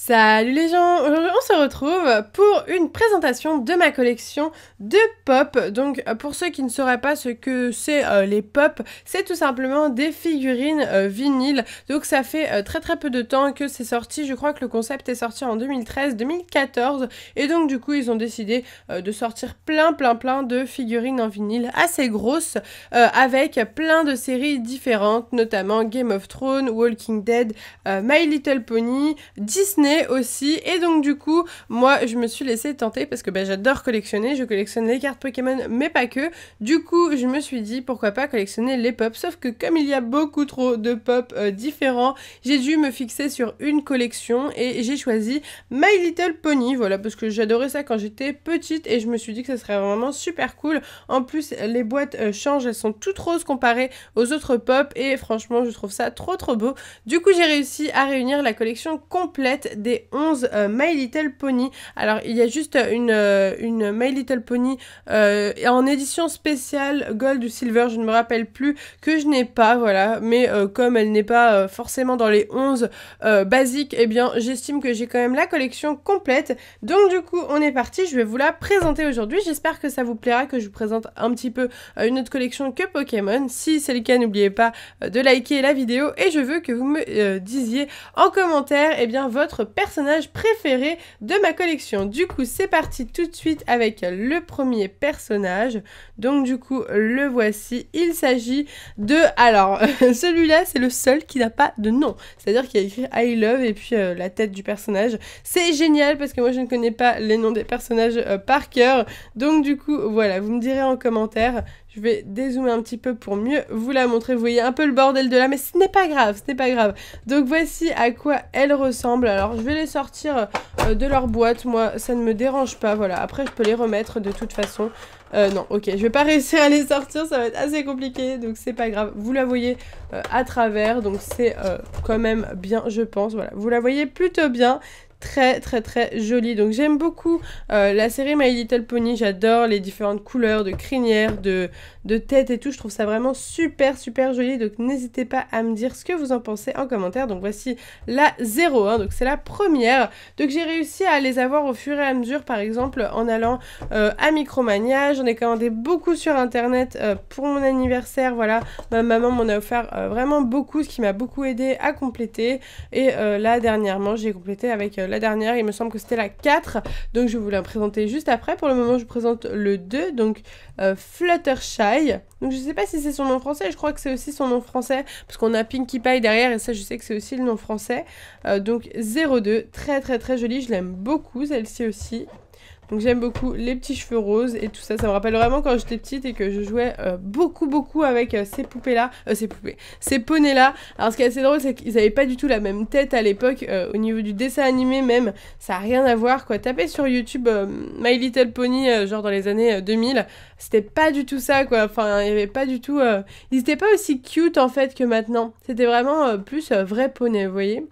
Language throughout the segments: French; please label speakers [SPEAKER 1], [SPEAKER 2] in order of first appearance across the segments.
[SPEAKER 1] Salut les gens, aujourd'hui on se retrouve pour une présentation de ma collection de pop. Donc pour ceux qui ne sauraient pas ce que c'est les pop, c'est tout simplement des figurines vinyles. Donc ça fait très peu de temps que c'est sorti, je crois que le concept est sorti en 2013-2014 et donc du coup ils ont décidé de sortir plein de figurines en vinyle assez grosses avec plein de séries différentes, notamment Game of Thrones, Walking Dead, My Little Pony, Disney aussi, et donc du coup moi je me suis laissée tenter parce que j'adore collectionner, je collectionne les cartes Pokémon mais pas que, du coup je me suis dit pourquoi pas collectionner les pop, sauf que comme il y a beaucoup trop de pop différents, j'ai dû me fixer sur une collection et j'ai choisi My Little Pony, voilà, parce que j'adorais ça quand j'étais petite et je me suis dit que ça serait vraiment super cool. En plus les boîtes changent, elles sont toutes roses comparées aux autres pop et franchement je trouve ça trop beau. Du coup j'ai réussi à réunir la collection complète des 11 My Little Pony. Alors il y a juste une My Little Pony en édition spéciale Gold ou Silver, je ne me rappelle plus, que je n'ai pas, voilà, mais comme elle n'est pas forcément dans les 11 basiques, eh bien j'estime que j'ai quand même la collection complète. Donc du coup on est parti, je vais vous la présenter aujourd'hui, j'espère que ça vous plaira, que je vous présente un petit peu une autre collection que Pokémon. Si c'est le cas, n'oubliez pas de liker la vidéo et je veux que vous me disiez en commentaire eh bien votre personnage préféré de ma collection. Du coup c'est parti tout de suite avec le premier personnage. Donc du coup le voici, il s'agit de, alors celui-là c'est le seul qui n'a pas de nom, c'est à dire qu'il y a écrit I love et puis la tête du personnage. C'est génial parce que moi je ne connais pas les noms des personnages par cœur, donc du coup voilà, vous me direz en commentaire. Je vais dézoomer un petit peu pour mieux vous la montrer. Vous voyez un peu le bordel de là, mais ce n'est pas grave, ce n'est pas grave. Donc voici à quoi elle ressemble. Alors je vais les sortir de leur boîte. Moi, ça ne me dérange pas. Voilà, après je peux les remettre de toute façon. Non, ok, je vais pas réussir à les sortir, ça va être assez compliqué, donc c'est pas grave. Vous la voyez à travers, donc c'est quand même bien, je pense. Voilà, vous la voyez plutôt bien. Très jolie, donc j'aime beaucoup la série My Little Pony, j'adore les différentes couleurs de crinière, de tête et tout, je trouve ça vraiment super joli, donc n'hésitez pas à me dire ce que vous en pensez en commentaire. Donc voici la 01, donc c'est la première, donc j'ai réussi à les avoir au fur et à mesure, par exemple en allant à Micromania, j'en ai commandé beaucoup sur internet pour mon anniversaire, voilà, ma maman m'en a offert vraiment beaucoup, ce qui m'a beaucoup aidé à compléter, et là dernièrement j'ai complété avec la dernière, il me semble que c'était la 4, donc je vais vous la présenter juste après. Pour le moment je vous présente le 2, donc Fluttershy, donc je sais pas si c'est son nom français, je crois que c'est aussi son nom français, parce qu'on a Pinkie Pie derrière, et ça je sais que c'est aussi le nom français, donc 02, très jolie, je l'aime beaucoup celle-ci aussi. Donc j'aime beaucoup les petits cheveux roses et tout ça, ça me rappelle vraiment quand j'étais petite et que je jouais beaucoup avec ces poupées-là, ces poneys-là. Alors ce qui est assez drôle, c'est qu'ils avaient pas du tout la même tête à l'époque, au niveau du dessin animé même, ça a rien à voir quoi. Tapez sur YouTube My Little Pony, genre dans les années 2000, c'était pas du tout ça quoi, enfin il y avait pas du tout... Ils étaient pas aussi cute en fait que maintenant, c'était vraiment plus vrai poney, vous voyez.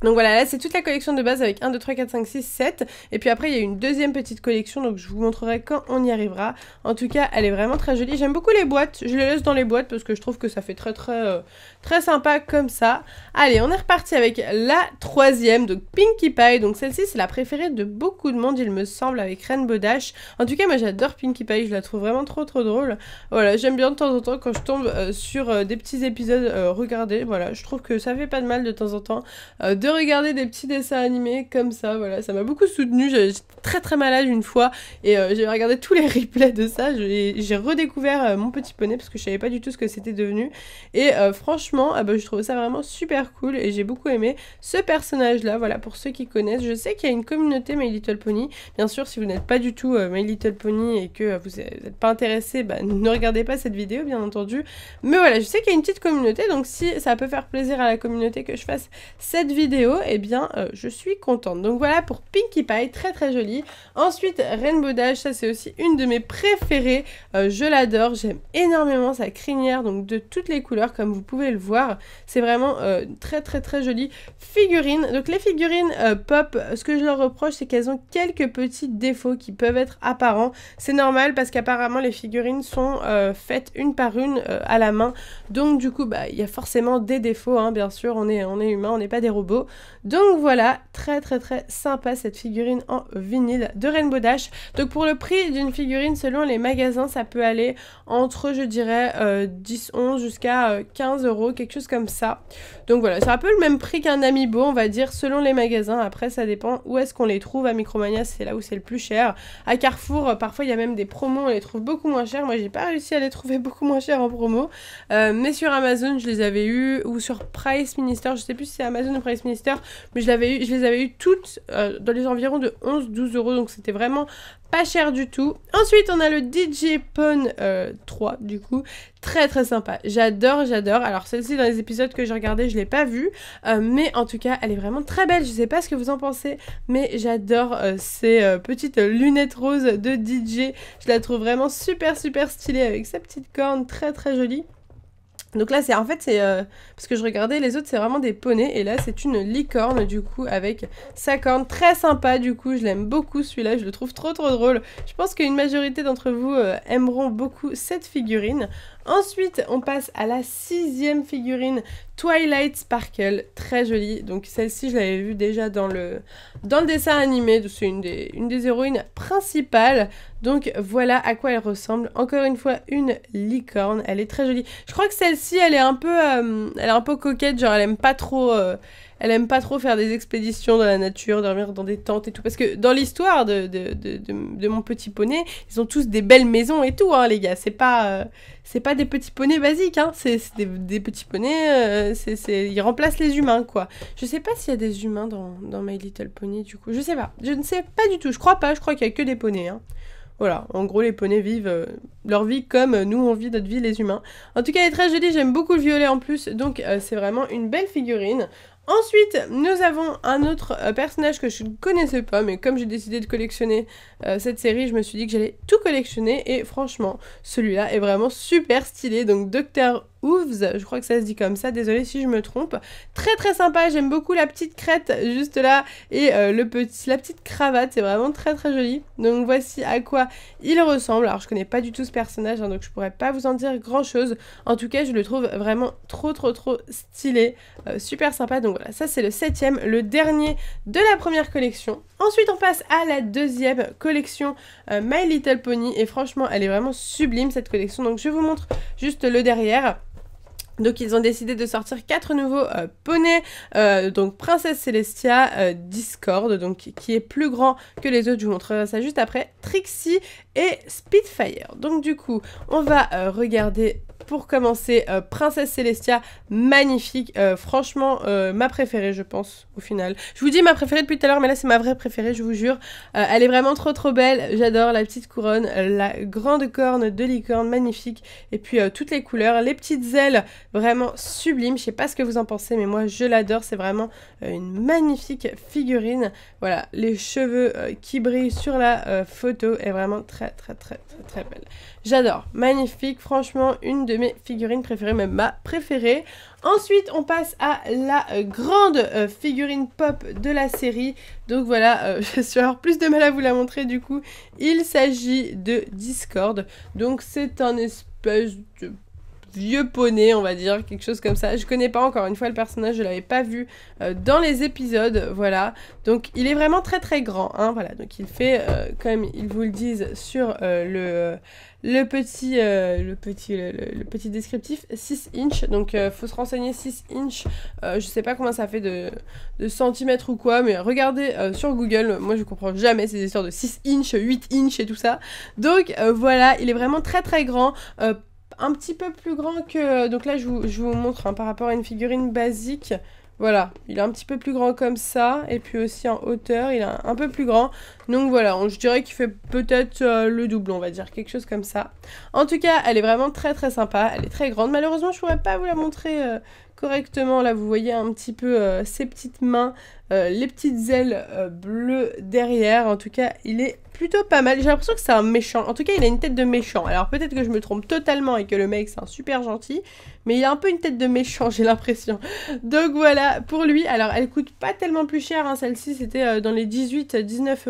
[SPEAKER 1] Donc voilà, là c'est toute la collection de base avec 1, 2, 3, 4, 5, 6, 7. Et puis après il y a une deuxième petite collection, donc je vous montrerai quand on y arrivera. En tout cas, elle est vraiment très jolie. J'aime beaucoup les boîtes, je les laisse dans les boîtes parce que je trouve que ça fait très sympa comme ça. Allez, on est reparti avec la troisième, donc Pinkie Pie. Donc celle-ci c'est la préférée de beaucoup de monde, il me semble, avec Rainbow Dash. En tout cas, moi j'adore Pinkie Pie, je la trouve vraiment trop drôle. Voilà, j'aime bien de temps en temps quand je tombe sur des petits épisodes, regardez, voilà, je trouve que ça fait pas de mal de temps en temps de regarder des petits dessins animés comme ça, voilà, ça m'a beaucoup soutenue, j'étais très malade une fois, et j'ai regardé tous les replays de ça, j'ai redécouvert mon petit poney, parce que je savais pas du tout ce que c'était devenu, et franchement, je trouve ça vraiment super cool, et j'ai beaucoup aimé ce personnage-là, voilà, pour ceux qui connaissent. Je sais qu'il y a une communauté My Little Pony, bien sûr, si vous n'êtes pas du tout My Little Pony, et que vous n'êtes pas intéressé, ne regardez pas cette vidéo, bien entendu, mais voilà, je sais qu'il y a une petite communauté, donc si ça peut faire plaisir à la communauté que je fasse cette vidéo, eh bien je suis contente. Donc voilà pour Pinkie Pie, très jolie. Ensuite Rainbow Dash, ça c'est aussi une de mes préférées, je l'adore, j'aime énormément sa crinière, donc de toutes les couleurs comme vous pouvez le voir, c'est vraiment très jolie figurine. Donc les figurines pop, ce que je leur reproche c'est qu'elles ont quelques petits défauts qui peuvent être apparents, c'est normal parce qu'apparemment les figurines sont faites une par une à la main, donc du coup il y a forcément des défauts, hein, bien sûr, on est humain, on n'est pas des robots. beau. Donc voilà, très sympa cette figurine en vinyle de Rainbow Dash. Donc pour le prix d'une figurine, selon les magasins, ça peut aller entre, je dirais, 10-11 jusqu'à 15 €, quelque chose comme ça. Donc voilà, c'est un peu le même prix qu'un Amiibo, on va dire, selon les magasins. Après, ça dépend où est-ce qu'on les trouve. À Micromania, c'est là où c'est le plus cher. À Carrefour, parfois, il y a même des promos, on les trouve beaucoup moins chers. Moi, j'ai pas réussi à les trouver beaucoup moins chers en promo. Mais sur Amazon, je les avais eu, ou sur Price Minister, je sais plus si c'est Amazon ou Price Minister, mais je les avais eu toutes dans les environs de 11-12 €, donc c'était vraiment pas cher du tout. Ensuite, on a le DJ Pawn 3, du coup, très sympa. J'adore. Alors, celle-ci, dans les épisodes que j'ai regardés, je l'ai pas vue, mais en tout cas, elle est vraiment très belle. Je sais pas ce que vous en pensez, mais j'adore ces petites lunettes roses de DJ. Je la trouve vraiment super stylée avec sa petite corne très jolie. Donc là, parce que je regardais les autres, c'est vraiment des poneys, et là, c'est une licorne, du coup, avec sa corne très sympa, du coup, je l'aime beaucoup, celui-là, je le trouve trop drôle. Je pense qu'une majorité d'entre vous aimeront beaucoup cette figurine. Ensuite, on passe à la 6e figurine, Twilight Sparkle, très jolie. Donc celle-ci, je l'avais vue déjà dans le dessin animé, c'est une des héroïnes principales. Donc voilà à quoi elle ressemble. Encore une fois, une licorne, elle est très jolie. Je crois que celle-ci, elle est un peu coquette, genre elle aime pas trop faire des expéditions dans la nature, dormir dans des tentes et tout. Parce que dans l'histoire de mon petit poney, ils ont tous des belles maisons et tout, hein, les gars. C'est pas des petits poneys basiques, hein. C'est des petits poneys, ils remplacent les humains, quoi. Je sais pas s'il y a des humains dans My Little Pony, du coup. Je sais pas. Je ne sais pas du tout. Je crois pas. Je crois qu'il y a que des poneys, hein. Voilà, en gros, les poneys vivent leur vie comme nous, on vit notre vie, les humains. En tout cas, elle est très jolie, j'aime beaucoup le violet en plus, donc c'est vraiment une belle figurine. Ensuite, nous avons un autre personnage que je ne connaissais pas, mais comme j'ai décidé de collectionner cette série, je me suis dit que j'allais tout collectionner, et franchement, celui-là est vraiment super stylé, donc Dr. Oofs, je crois que ça se dit comme ça, désolée si je me trompe. Très sympa, j'aime beaucoup la petite crête juste là, et la petite cravate, c'est vraiment très joli. Donc voici à quoi il ressemble. Alors je connais pas du tout ce personnage, hein, donc je pourrais pas vous en dire grand chose. En tout cas, je le trouve vraiment trop stylé, super sympa. Donc voilà, ça c'est le 7e, le dernier de la première collection. Ensuite, on passe à la 2e collection My Little Pony, et franchement, elle est vraiment sublime cette collection. Donc je vous montre juste le derrière. Donc ils ont décidé de sortir 4 nouveaux poneys, donc Princesse Celestia, Discord, donc qui est plus grand que les autres, je vous montrerai ça juste après, Trixie et Spitfire. Donc du coup, on va regarder pour commencer Princesse Celestia, magnifique, franchement ma préférée je pense au final. Je vous dis ma préférée depuis tout à l'heure, mais là c'est ma vraie préférée, je vous jure. Elle est vraiment trop belle, j'adore la petite couronne, la grande corne de licorne, magnifique, et puis toutes les couleurs, les petites ailes, vraiment sublime. Je sais pas ce que vous en pensez, mais moi je l'adore, c'est vraiment une magnifique figurine. Voilà, les cheveux qui brillent sur la photo est vraiment très belle. J'adore, magnifique, franchement une de mes figurines préférées, même ma préférée. Ensuite, on passe à la grande figurine pop de la série. Donc voilà, je vais avoir plus de mal à vous la montrer du coup. Il s'agit de Discord. Donc c'est un espèce de vieux poney, on va dire, quelque chose comme ça. Je connais pas encore une fois le personnage, je l'avais pas vu dans les épisodes, voilà. Donc il est vraiment très grand, hein, voilà. Donc il fait, comme ils vous le disent sur le petit descriptif, 6 inch, donc faut se renseigner, 6 inch, je sais pas combien ça fait de centimètres ou quoi, mais regardez sur Google, moi je comprends jamais ces histoires de 6 inch, 8 inch et tout ça. Donc voilà, il est vraiment très grand, un petit peu plus grand que... Donc là, je vous montre hein, par rapport à une figurine basique. Voilà, il est un petit peu plus grand comme ça. Et puis aussi en hauteur, il est un peu plus grand. Donc voilà, je dirais qu'il fait peut-être le double, on va dire. Quelque chose comme ça. En tout cas, elle est vraiment très sympa. Elle est très grande. Malheureusement, je pourrais pas vous la montrer correctement. Là, vous voyez un petit peu ses petites mains, les petites ailes bleues derrière. En tout cas, il est plutôt pas mal. J'ai l'impression que c'est un méchant. En tout cas, il a une tête de méchant. Alors peut-être que je me trompe totalement et que le mec, c'est un super gentil. Mais il a un peu une tête de méchant, j'ai l'impression. Donc voilà, pour lui. Alors, elle coûte pas tellement plus cher. Hein. Celle-ci, c'était dans les 18-19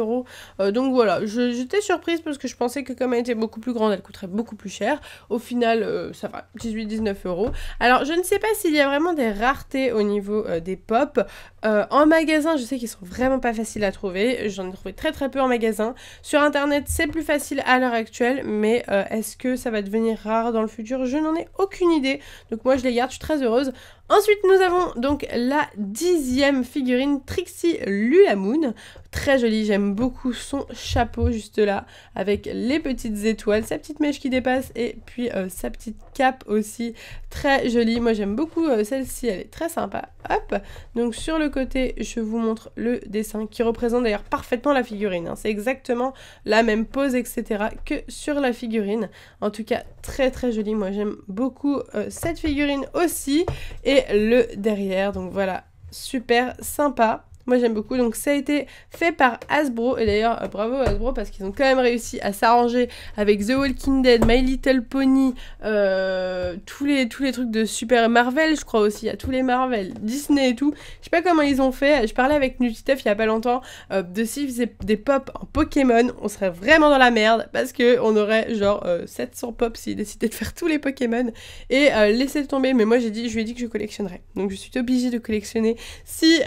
[SPEAKER 1] €. Donc voilà, j'étais surprise parce que je pensais que comme elle était beaucoup plus grande, elle coûterait beaucoup plus cher. Au final, ça va, 18-19 €. Alors, je ne sais pas s'il y a vraiment vraiment des raretés au niveau des pop. En magasin, je sais qu'ils sont vraiment pas faciles à trouver. J'en ai trouvé très très peu en magasin. Sur internet, c'est plus facile à l'heure actuelle, mais est-ce que ça va devenir rare dans le futur? Je n'en ai aucune idée. Donc moi, je les garde, je suis très heureuse. Ensuite, nous avons donc la 10e figurine Trixie Lulamoon. Très jolie, j'aime beaucoup son chapeau juste là, avec les petites étoiles, sa petite mèche qui dépasse et puis sa petite cape aussi, très jolie. Moi j'aime beaucoup celle-ci, elle est très sympa. Hop, donc sur le côté, je vous montre le dessin qui représente d'ailleurs parfaitement la figurine. Hein. C'est exactement la même pose, etc. que sur la figurine. En tout cas, très très jolie. Moi j'aime beaucoup cette figurine aussi. Et le derrière, donc voilà, super sympa. Moi j'aime beaucoup, donc ça a été fait par Hasbro, et d'ailleurs bravo Hasbro parce qu'ils ont quand même réussi à s'arranger avec The Walking Dead, My Little Pony, tous les trucs de Super Marvel, je crois aussi, il y a tous les Marvel, Disney et tout. Je sais pas comment ils ont fait, je parlais avec Nutiteuf il y a pas longtemps de s'ils faisaient des pop en Pokémon, on serait vraiment dans la merde parce que on aurait genre 700 pop s'ils décidaient de faire tous les Pokémon et laisser tomber, mais moi je lui ai dit que je collectionnerais, donc je suis obligée de collectionner si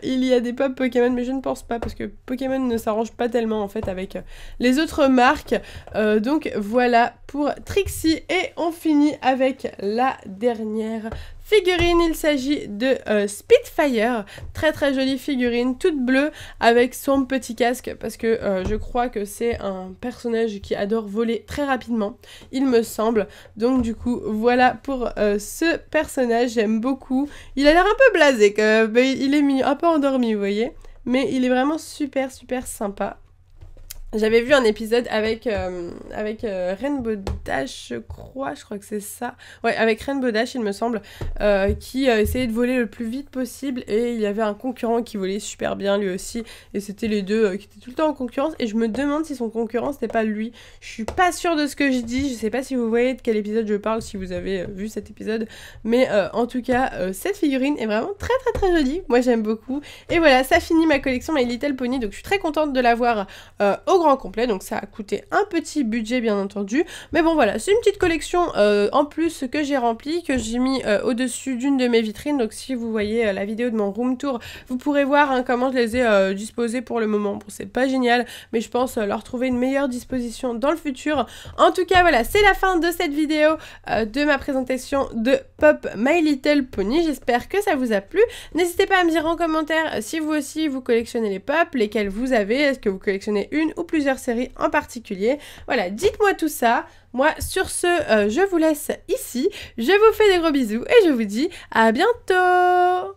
[SPEAKER 1] il y a des pop Pokémon, mais je ne pense pas parce que Pokémon ne s'arrange pas tellement en fait avec les autres marques. Donc voilà pour Trixie, et on finit avec la dernière figurine. Il s'agit de Spitfire, très très jolie figurine, toute bleue avec son petit casque parce que je crois que c'est un personnage qui adore voler très rapidement, il me semble. Donc du coup voilà pour ce personnage, j'aime beaucoup. Il a l'air un peu blasé quand même, mais il est mignon, un peu endormi vous voyez, mais il est vraiment super super sympa. J'avais vu un épisode avec Rainbow Dash, je crois que c'est ça. Ouais, avec Rainbow Dash, il me semble, qui essayait de voler le plus vite possible, et il y avait un concurrent qui volait super bien lui aussi, et c'était les deux qui étaient tout le temps en concurrence, et je me demande si son concurrent c'était pas lui. Je suis pas sûre de ce que je dis, je sais pas si vous voyez de quel épisode je parle, si vous avez vu cet épisode, mais en tout cas, cette figurine est vraiment très très très jolie, moi j'aime beaucoup, et voilà, ça finit ma collection My Little Pony, donc je suis très contente de l'avoir au grand complet, donc ça a coûté un petit budget bien entendu, mais bon voilà, c'est une petite collection en plus que j'ai remplie, que j'ai mis au-dessus d'une de mes vitrines, donc si vous voyez la vidéo de mon room tour, vous pourrez voir hein, comment je les ai disposées pour le moment. Bon, c'est pas génial, mais je pense leur trouver une meilleure disposition dans le futur. En tout cas voilà, c'est la fin de cette vidéo de ma présentation de Pop My Little Pony, j'espère que ça vous a plu. N'hésitez pas à me dire en commentaire si vous aussi vous collectionnez les pop, lesquels vous avez, est-ce que vous collectionnez une ou plusieurs séries en particulier. Voilà, dites-moi tout ça. Moi, sur ce, je vous laisse ici. Je vous fais des gros bisous et je vous dis à bientôt!